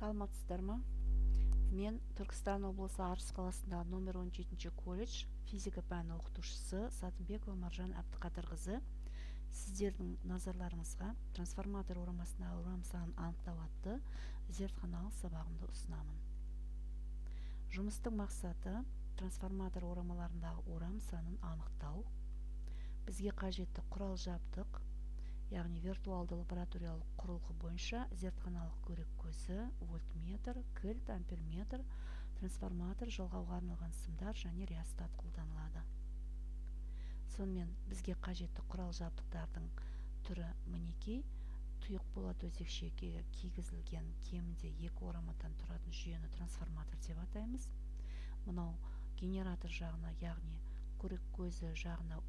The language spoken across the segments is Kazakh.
Саламатсыздар ма? Мен Түркістан облысы Арыс қаласындағы номер 17-ші колледж физика пәні оқытушысы Сатымбекова Маржан Әбдіқадырқызы сіздердің назарларыңызға трансформатор орамасындағы орам санын анықтау атты зертханалық сабағымды ұсынамын. Жұмыстың мақсаты трансформатор орамаларындағы орам санын анықтау. Бізге қажетті құрал жабдық, яғни виртуалды лабораториялық құрылғы бойынша зертханалық көрек көзі, вольтметр, кілт, амперметр, трансформатор, жалғауға арналған сымдар және реостат қолданылады. Сонымен бізге қажетті құрал жабдықтардың түрі мінекей, тұйық болат өзекшеге кигізілген кемінде 2 орамадан тұратын жүйені трансформатор деп атаймыз. Мынау генератор жағына, яғни көрек көзі жағына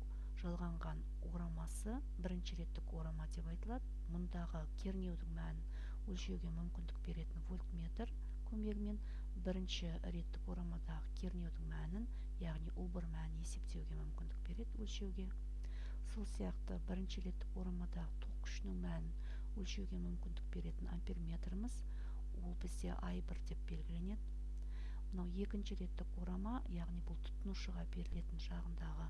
жалғанған орамасы бірінші реттік орама деп айтылады. Мұндағы кернеудің мәнін өлшеуге мүмкіндік беретін вольтметр көмегімен бірінші реттік орамадағы кернеудің мәнін, яғни убыр мәнін есептеуге мүмкіндік береді өлшеуге. Сол сияқты бірінші реттік орамадағы ток күшінің мәнін өлшеуге мүмкіндік беретін амперметріміз, ол бізде I1 деп белгіленеді. Мынау екінші реттік орама, яғни бұл тұтынушыға берілетін жағындағы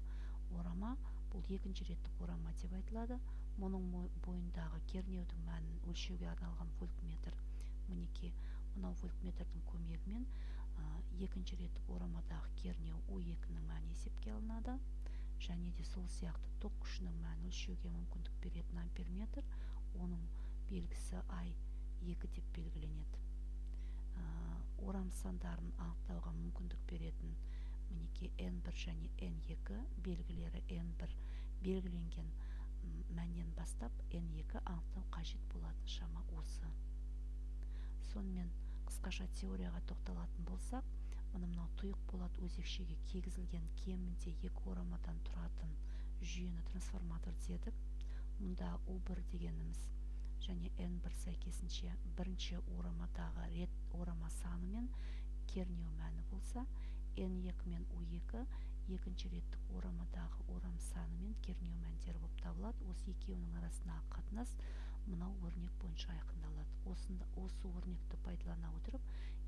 орама, бұл екінші реттік орама деп айтылады. Мұның бойындағы кернеудің мәнін өлшеуге арналған вольтметр. Мінекей, мынау вольтметрдің көмегімен екінші реттік орамадағы кернеу U2-нің мәні есепке алынады. Және де сол сияқты ток күшінің мәнін өлшеуге мүмкіндік беретін амперметр, оның белгісі I2 деп белгіленеді. Орам сандарын анықтауға мүмкіндік беретін мінекей N1 және N2 белгілері. N1 белгіленген мәннен бастап N2 анықтау қажет болатын шама осы. Сонымен қысқаша теорияға тоқталатын болсақ, мынау тұйық болат өзекшеге кигізілген кемінде 2 орамадан тұратын жүйені трансформатор дедік. Мұнда U1 дегеніміз және N1 сәйкесінше бірінші орамадағы рет орама саны мен кернеу мәні болса, N2 мен U2 екінші реттік орамадағы орам саны мен кернеу мәндері болып табылады. Осы екеуінің арасындағы қатынас мынау өрнек бойынша айқындалады. Осы өрнекті пайдалана отырып,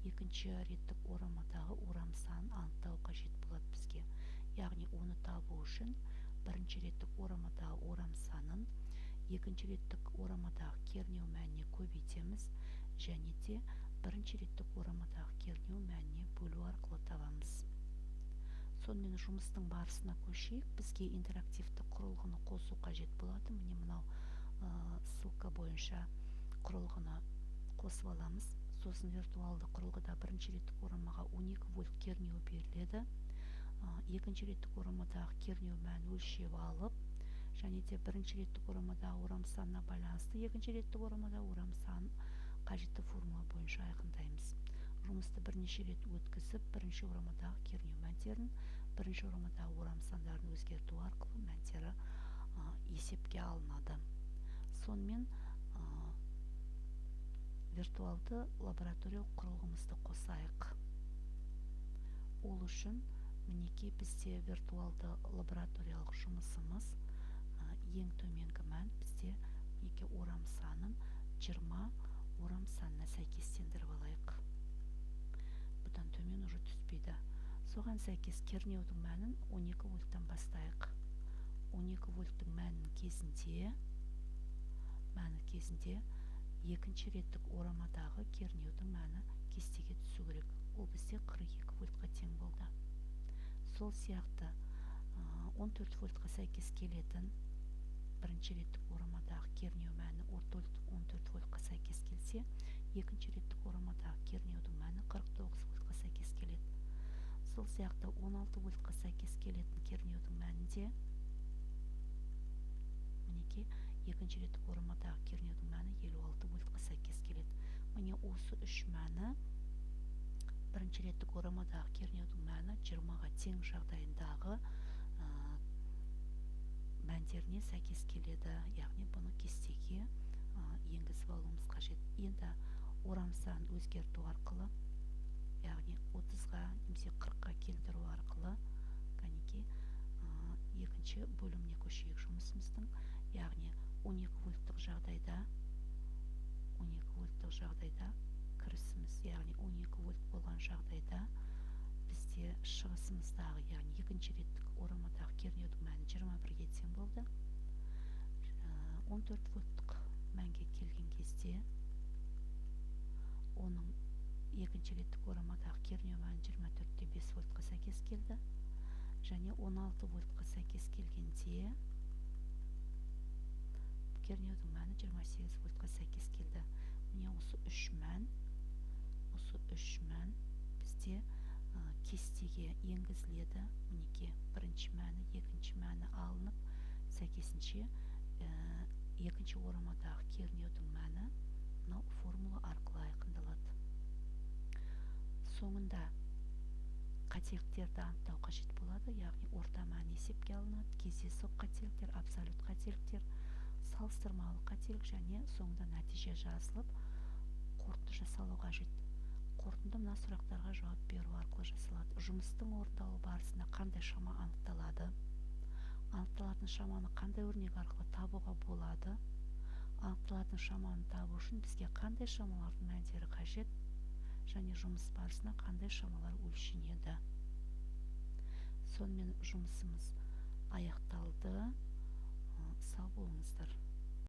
екінші реттік орамадағы орам санын анықтау қажет болады бізге. Яғни оны табу үшін бірінші реттік орамадағы орам санын екінші реттік орамадағы кернеу мәніне көбейтеміз және де бірінші реттік орамадағы кернеу мәніне бөлу арқылы табамыз. Сонымен жұмыстың барысына көшейік. Бізге интерактивті құрылғыны қосу қажет болады. Міне мынау ссылка бойынша құрылғыны қосып аламыз. Сосын виртуалды құрылғыда бірінші реттік орамаға 12 вольт кернеу беріледі. Екінші реттік орамадағы кернеу мәнін өлшеп алып, және де бірінші реттік орамадағы орам санына байланысты екінші реттік орамадағы орам санын қажетті формула бойынша айқындаймыз. Жұмысты бірнеше рет өткізіп, бірінші орамадағы кернеу мәндерін, бірінші орамадағы орам сандарын өзгерту арқылы мәндері есепке алынады. Сонымен виртуалды лабораториялық құрылғымызды қосайық. Ол үшін мінекей бізде виртуалды лабораториялық жұмысымыз ең төменгі мән бізде мінекей орам санын 20 орам санына сәйкестендіріп алайық. Бұдан төмен уже түспейді. Соған сәйкес кернеудің мәнін 12 вольттан бастайық. 12 вольттың мәні кезінде екінші реттік орамадағы кернеудің мәні кестеге түсу керек. Ол бізде 42 вольтқа тең болды. Сол сияқты 14 вольтқа сәйкес келетін бірінші реттік орамадағы кернеу мәні 14 вольтқа сәйкес келсе, екінші реттік орамадағы кернеудің мәні 49 вольтқа сәйкес келеді. Сол сияқты 16 вольтқа сәйкес келетін кернеудің мәнінде мінекей екінші реттік орамадағы кернеудің мәні 56 вольтқа сәйкес келеді. Міне осы үш мәні бірінші реттік орамадағы кернеудің мәні 20-ға тең жағдайындағы мәндеріне сәйкес келеді. Яғни бұны кестеге енгізіп алуымыз қажет. Енді орам санын өзгерту арқылы, яғни 30-ға немесе 40-ға келтіру арқылы кәнекей екінші бөліміне көшейік жұмысымыздың. Яғни 12 вольттық жағдайда кірісіміз яғни 12 вольт болған жағдайда бізде шығысымыздағы яғни екінші реттік орамадағы кернеудің мәні 21-ге тең болды. 14 вольттық мәнге келген кезде оның екінші реттік орамадағы кернеу мәні 24-те 5 вольтқа сәйкес келді. Және 16 вольтқа сәйкес келгенде кернеудің мәні 28 вольтқа сәйкес келді. Міне осы үш мән бізде кестеге енгізіледі. Мінеке бірінші мәні, екінші мәні алынып, сәйкесінше екінші орамадағы кернеудің мәні мынау формула арқылы айқындалады. Соңында қателіктерді анықтау қажет болады, яғни орта мән есепке алынады, кездейсоқ қателіктер, абсолют қателіктер, салыстырмалы қателік және соңында нәтиже жазылып қорытынды жасалу қажет. Қорытынды мына сұрақтарға жауап беру арқылы жасалады. Жұмыстың орындалу барысында қандай шама анықталады? Анықталатын шаманы қандай өрнек арқылы табуға болады? Анықталатын шаманы табу үшін бізге қандай шамалардың мәндері қажет? Және жұмыс барысында қандай шамалар өлшенеді? Сонымен жұмысымыз аяқталды. Сау болыңыздар.